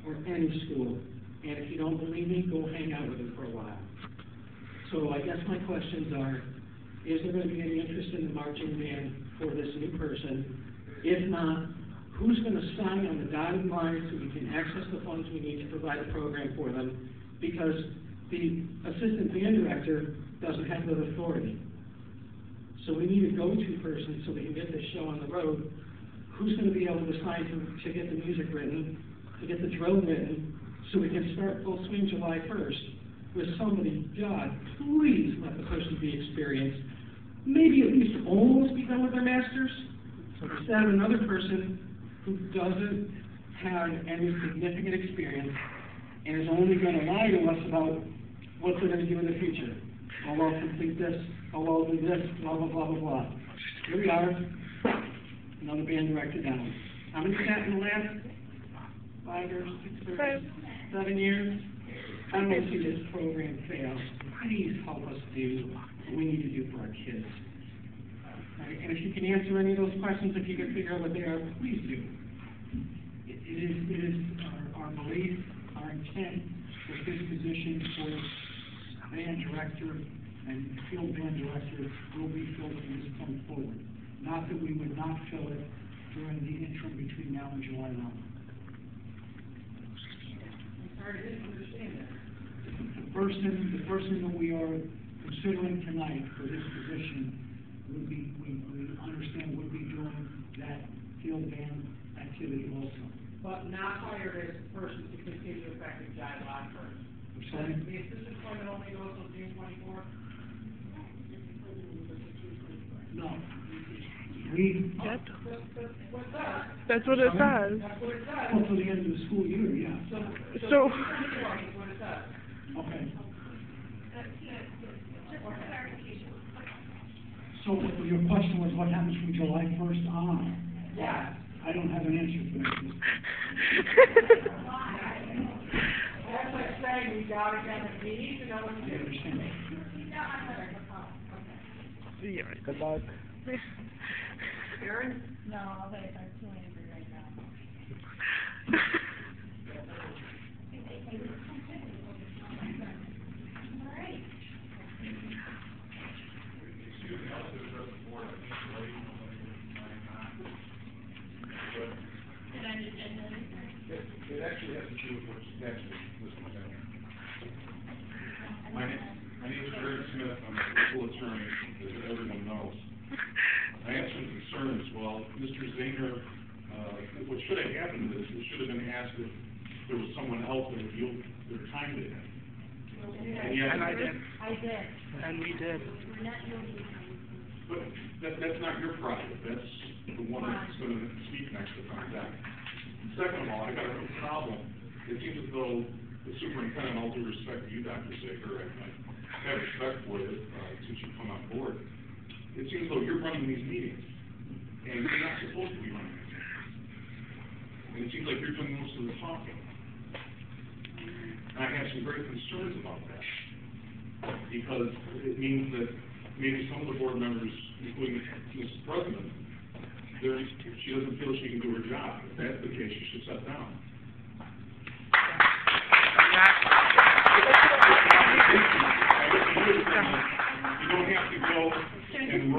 [SPEAKER 14] or any school. And if you don't believe me, go hang out with them for a while. So I guess my questions are, is there going to be any interest in the marching band for this new person? If not, who's going to sign on the dotted line so we can access the funds we need to provide a program for them? Because the assistant band director doesn't have that authority. So we need a go-to person so we can get this show on the road. Who's going to be able to sign to get the music written, to get the drill written, so we can start full swing July 1st with somebody? God, please let the person be experienced. Maybe at least almost be done with their master's, instead of another person who doesn't have any significant experience and is only going to lie to us about what they're going to do in the future. Oh, I'll complete this, oh, I'll do this, blah, blah, blah, blah, blah. Here we are, another band director down. How many sat in the last 5 or 6 or 7 years? I don't want to see this program fail. Please help us do what we need to do for our kids. Right? And if you can answer any of those questions, if you can figure out what they are, please do. It is our belief, our intent that this position for band director and field band director will be filled from this point forward. Not that we would not fill it during the interim between now and July 1.
[SPEAKER 4] I'm sorry, I didn't understand that.
[SPEAKER 2] The person that we are considering tonight for this position would be, we understand would be doing that field band activity also.
[SPEAKER 4] But not hired as a person to continue effective July 1st.
[SPEAKER 2] I'm sorry?
[SPEAKER 4] The assistant appointment only goes till June 24th?
[SPEAKER 2] No. We.
[SPEAKER 6] That's what it says.
[SPEAKER 4] That's what it says.
[SPEAKER 2] Until the end of the school year, yeah.
[SPEAKER 6] So.
[SPEAKER 4] That's what it says.
[SPEAKER 2] Okay.
[SPEAKER 10] Just for clarification.
[SPEAKER 2] So your question was what happens from July 1st on?
[SPEAKER 4] Yeah.
[SPEAKER 2] I don't have an answer for that.
[SPEAKER 4] That's like saying we gotta get a meeting to know what to
[SPEAKER 2] I
[SPEAKER 4] do.
[SPEAKER 2] understand.
[SPEAKER 6] Yeah, good luck.
[SPEAKER 4] Aaron?
[SPEAKER 7] No, I'm too angry right now.
[SPEAKER 8] It actually has to do with what's next, Mr. Chairman. My name is Greg Smith. I'm a legal attorney, as everyone knows. I have some concerns. Well, Mr. Zinger, what should have happened is, it should have been asked if there was someone else that would yield their time to him.
[SPEAKER 6] And I did. And we did.
[SPEAKER 8] But that's not your problem. That's the one that's going to speak next to find out. Second of all, I got a problem. It seems as though the superintendent, all due respect to you, Dr. Sager, I have respect for you since you've come on board. It seems as though you're running these meetings, and you're not supposed to be running these meetings. And it seems like you're doing most of the talking. And I have some great concerns about that, because it means that maybe some of the board members, including Mrs. President, she doesn't feel she can do her job. If that's the case, she should step down. You don't have to go and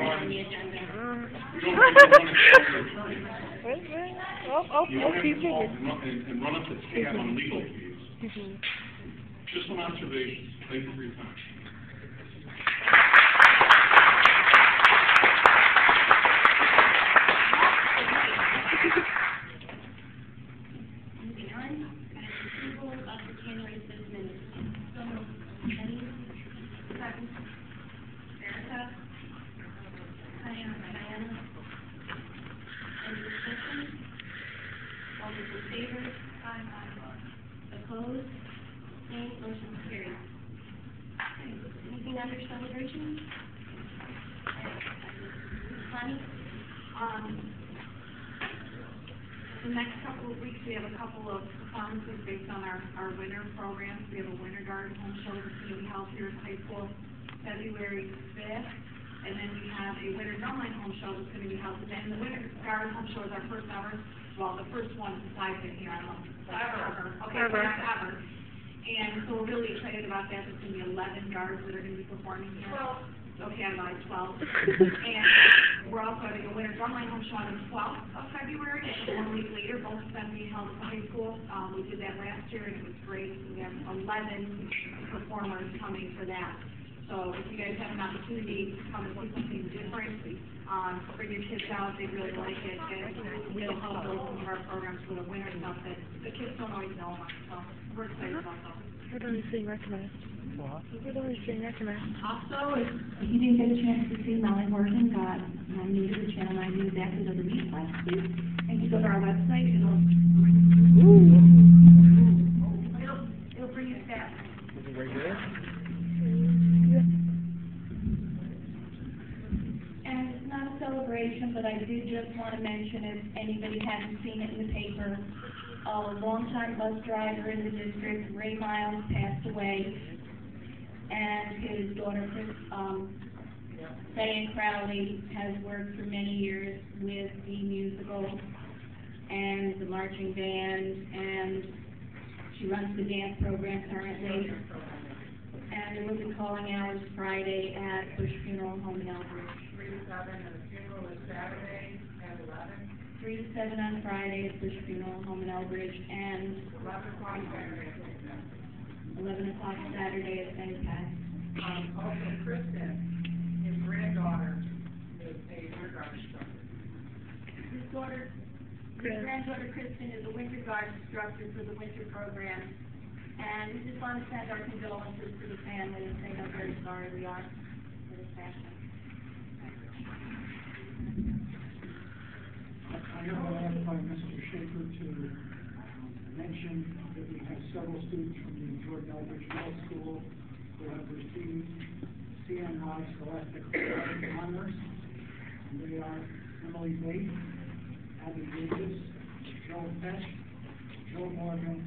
[SPEAKER 8] You don't have to call and run up the tab on legal fees. Just some observations. Thank you for your time.
[SPEAKER 10] Moving on, approval of the January 5th minutes. So, Jenny, second. Erica? Diana? Any discussion? All those in favor? Aye. Opposed? Same, motion carries. Okay, anything under celebration? Connie?
[SPEAKER 13] The next couple of weeks, we have a couple of performances based on our winter programs. We have a Winter Garden Home Show that's going to be held here at high school February 5th. And then we have a Winter Drumline Home Show that's going to be held today. And the Winter Garden Home Show is our first ever, well, the first one since I've been here, I don't know. Ever. Okay, first ever. And so we're really excited about that. There's going to be 11 yards that are going to be performing here. 12. Okay, I lied, 12. And we're also having a Winter Drumline Home Show on the 12th of February, and 1 week later, both of them being held at the high school. We did that last year, and it was great. We have 11 performers coming for that. So if you guys have an opportunity to come and see something different, bring your kids out, they really like it. And we'll help build some of our programs for the winter stuff that the kids don't always know about. So we're excited about those.
[SPEAKER 6] We're doing being recognized. What? We're doing being recognized.
[SPEAKER 1] Also, if you didn't get a chance to see Molly Morgan got new to the channel, I knew that was the week last week. And you go to our website, it'll bring you stats.
[SPEAKER 5] Is it right here?
[SPEAKER 1] And it's not a celebration, but I did just want to mention, if anybody hasn't seen it in the paper, a longtime bus driver in the district, Ray Miles, passed away. And his daughter, Diane Crowley, has worked for many years with the musical and the marching band, and she runs the dance program currently. And there will be calling hours Friday at Bush Funeral Home in Elbridge.
[SPEAKER 4] 3 to 7, and the funeral is Saturday at 11.
[SPEAKER 1] 3 to 7 on Friday at Bush Funeral Home in Elbridge, and
[SPEAKER 4] 11 o'clock Saturday.
[SPEAKER 1] 11 o'clock Saturday at St. Pat's.
[SPEAKER 4] Also, Kristen, his granddaughter, is a kindergarten instructor.
[SPEAKER 1] His granddaughter Kristen is a winter guard instructor for the winter program. And we just want to send our condolences to the family and say how very sorry we are for this family.
[SPEAKER 2] I have asked by Mr. Schaefer to mention that we have several students from the Jordan Elbridge Middle School who have received CNI Scholastic Honors. And they are Emily Bates, Abby Davis, Joe Pesch, Joe Morgan,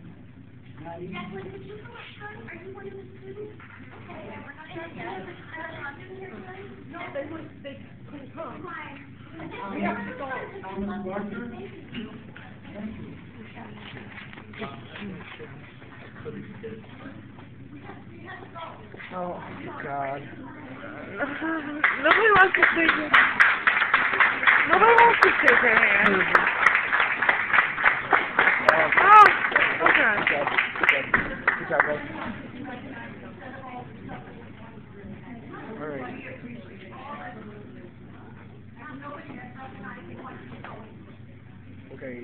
[SPEAKER 2] Maddie.
[SPEAKER 10] Jacqueline, did you go up front? Are you one of the students? Okay, we're not going to get it.
[SPEAKER 6] No, they couldn't come.
[SPEAKER 10] Why?
[SPEAKER 2] We have to go. Thomas Barker. Thank you.
[SPEAKER 5] Oh, God.
[SPEAKER 6] Nobody wants to shake your hand. Nobody wants to shake your hand. Oh, okay.
[SPEAKER 5] Good job, guys. All right. Okay.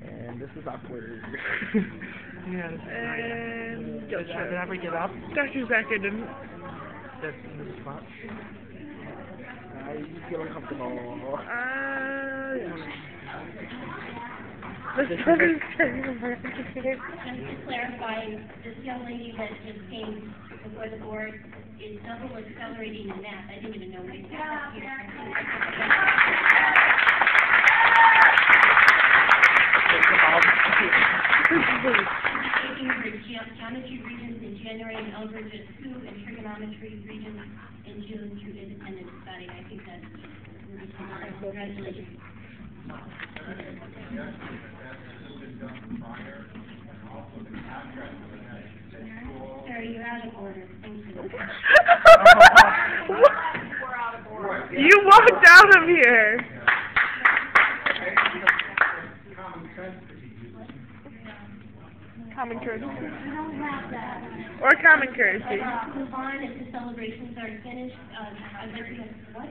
[SPEAKER 5] And this is awkward.
[SPEAKER 6] Yeah, and
[SPEAKER 5] Did I ever get up?
[SPEAKER 6] Dr. Zacher didn't.
[SPEAKER 5] That's in the spot. I feel uncomfortable.
[SPEAKER 10] Just to clarify, this young lady that just came before the board is double accelerating in math. I didn't even know we had that here. Taking her geometry regions in January and Elbridge at 2 and trigonometry regions in June through independent study. I think that's really smart. Congratulations. Sir, you're out of order. Thank you.
[SPEAKER 6] You walked out of here.
[SPEAKER 4] common sense that he uses.
[SPEAKER 6] Common courtesy.
[SPEAKER 10] We don't have that.
[SPEAKER 6] Or common courtesy.
[SPEAKER 10] Move on, if the celebrations are finished, I'd like to have, what?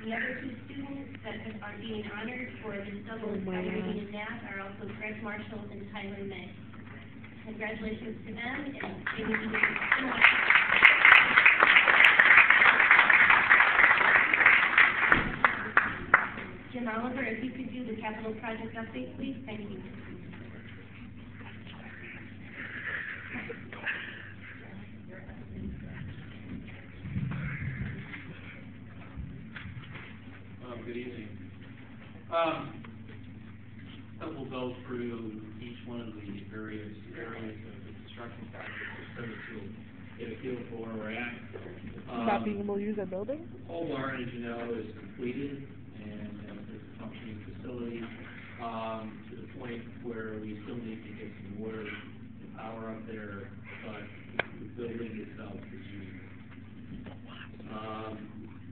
[SPEAKER 10] The other two students that are being honored for the double reading in math are also Greg Marshall and Tyler May. Congratulations to them, and they will be doing so much. Jim Oliver, if you could do the capital project update, please, thank you.
[SPEAKER 15] Good evening. We'll go through each one of the various areas of the construction project so that you'll get a feel for where we're at.
[SPEAKER 6] Not being able to use that building?
[SPEAKER 15] Whole barn, as you know, is completed and it's a functioning facility to the point where we still need to get some water and power up there, but the building itself is used.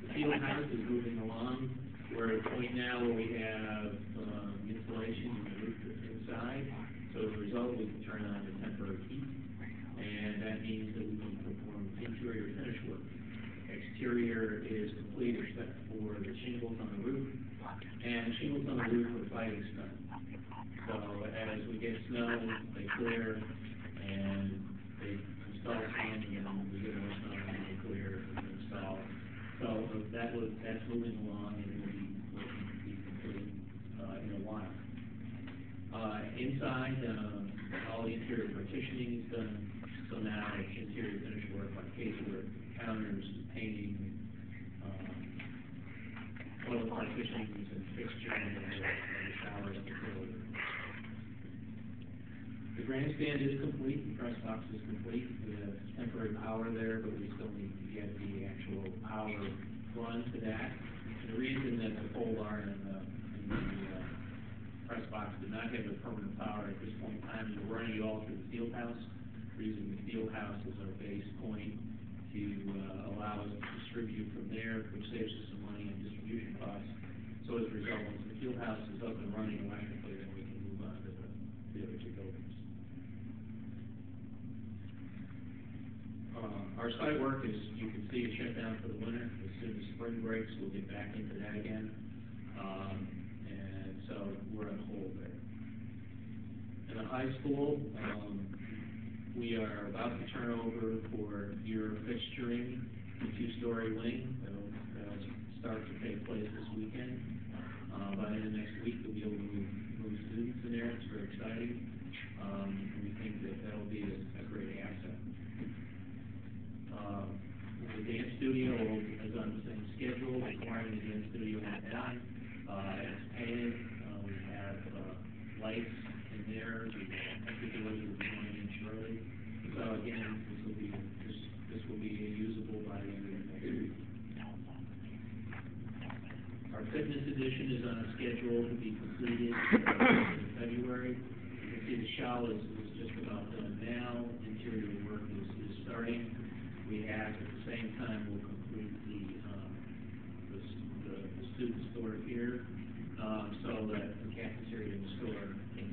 [SPEAKER 15] The field house is moving along. We're at a point now where we have insulation in the roof inside, so as a result, we can turn on the temporary heat, and that means that we can perform interior finish work. Exterior is complete except for the shingles on the roof, and shingles on the roof are fighting snow. So as we get snow, they clear, and they install sand again, we get more snow, and they clear and install. So that's moving along, and will be complete in a while. Inside, all the interior partitioning is done, so now it's interior finish work like casework, counters, painting, oil partitions and fixturing and the showers and facility. The grandstand is complete, the press box is complete, we have temporary power there, but we still need to get the actual power run to that. And the reason that the pole barn and the press box did not have the permanent power at this point in time is we're running it all through the field house. We're using the field house as our base point to allow us to distribute from there, which saves us some money on distribution costs. So as a result, once the field house is up and running electrically, then we can move on to the other two buildings. Our site work is, you can see, is shut down for the winter. As soon as spring breaks, we'll get back into that again. And so we're on hold there. In the high school, we are about to turn over for your fixturing, the two-story wing. That'll start to take place this weekend. By the next week, we'll be able to move students in there. It's very exciting. And we think that that'll be a great asset. The dance studio is on the same schedule, requiring the dance studio to be done. It's painted. We have lights in there. The doors will be going in shortly. So again, this will be usable by the end of next week. Our fitness edition is on a schedule to be completed in February. You can see the shell is just about done now. Interior work is starting. We have, at the same time, we'll complete the student store here, so that the cafeteria and the store can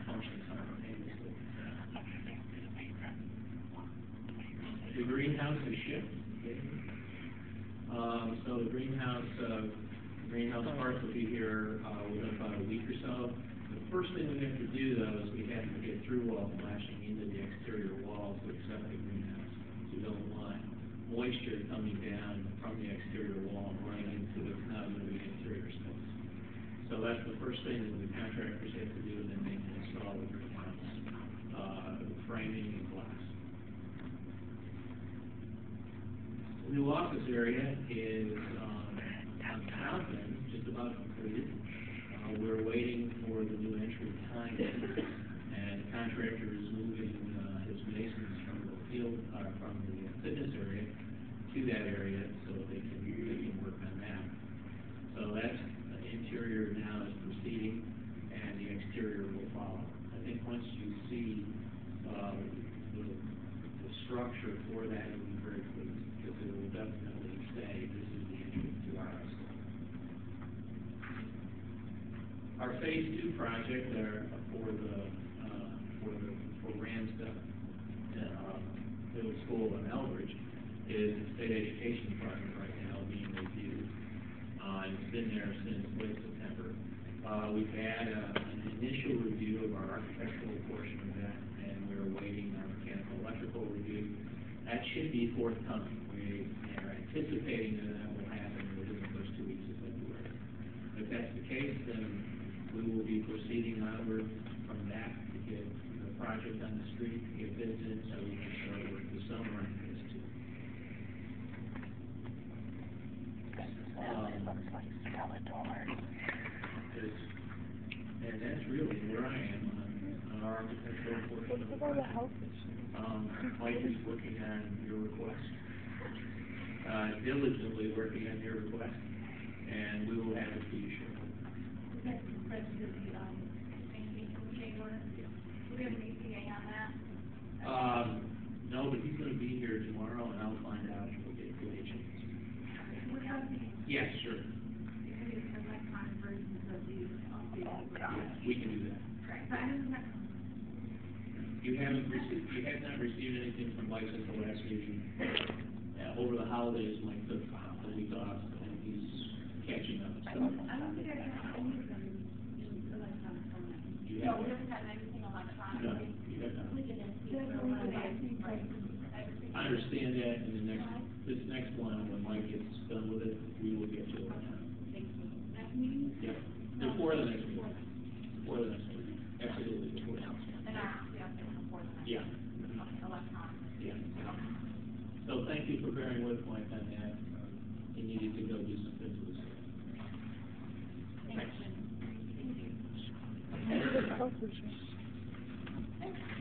[SPEAKER 15] function simultaneously. The greenhouse is shipped. Okay. So the greenhouse parts will be here within about a week or so. The first thing we have to do, though, is we have to get through all flashing into the exterior walls to accept the greenhouse. We don't want moisture coming down from the exterior wall and running into what's now going to be interior space. So that's the first thing that the contractors have to do, and then they can install the greenhouse framing and glass. The new office area is on the south end, just about completed. We're waiting for the new entry time, and the contractor is moving his masons from the field, from the fitness area to that area, so they can work on that. So that's the interior now is proceeding, and the exterior will follow. I think once you see the structure for that, you'll be very pleased, because it will definitely Our phase 2 project for Ramsden Middle School in Elbridge is a state education department right now being reviewed. It's been there since late September. We've had an initial review of our architectural portion of that, and we're awaiting our mechanical electrical review. That should be forthcoming. We are anticipating that will happen within the first 2 weeks of February. If that's the case, then we will be proceeding onward from that to get the project on the street, to get bids in, so we can start work this summer on phase 2. And that's really where I am on our architectural portion of the project. Mike is working on your request, diligently working on your request, and we will have it for you shortly. No, but he's gonna be here tomorrow, and I'll find out and we'll get information. Yes, sure. We can do that. You have not received anything from Mike since the last meeting. Over the holidays, Mike took a week off, and he's catching up. So.
[SPEAKER 10] I don't think I have any of them in electronic format. No, we haven't gotten anything electronically.
[SPEAKER 15] No, you have not. I
[SPEAKER 10] I
[SPEAKER 15] understand that, and this next one, when Mike gets done with it, we will get to it.
[SPEAKER 10] Thank you. Next meeting?
[SPEAKER 15] Yeah, before the next meeting. Before the next meeting, absolutely before.
[SPEAKER 10] And before the next.
[SPEAKER 15] Yeah.
[SPEAKER 10] Electronic.
[SPEAKER 15] Yeah. So thank you for bearing with Mike on that. He needed to go do some things with us.
[SPEAKER 10] Thank you.
[SPEAKER 6] Thank you.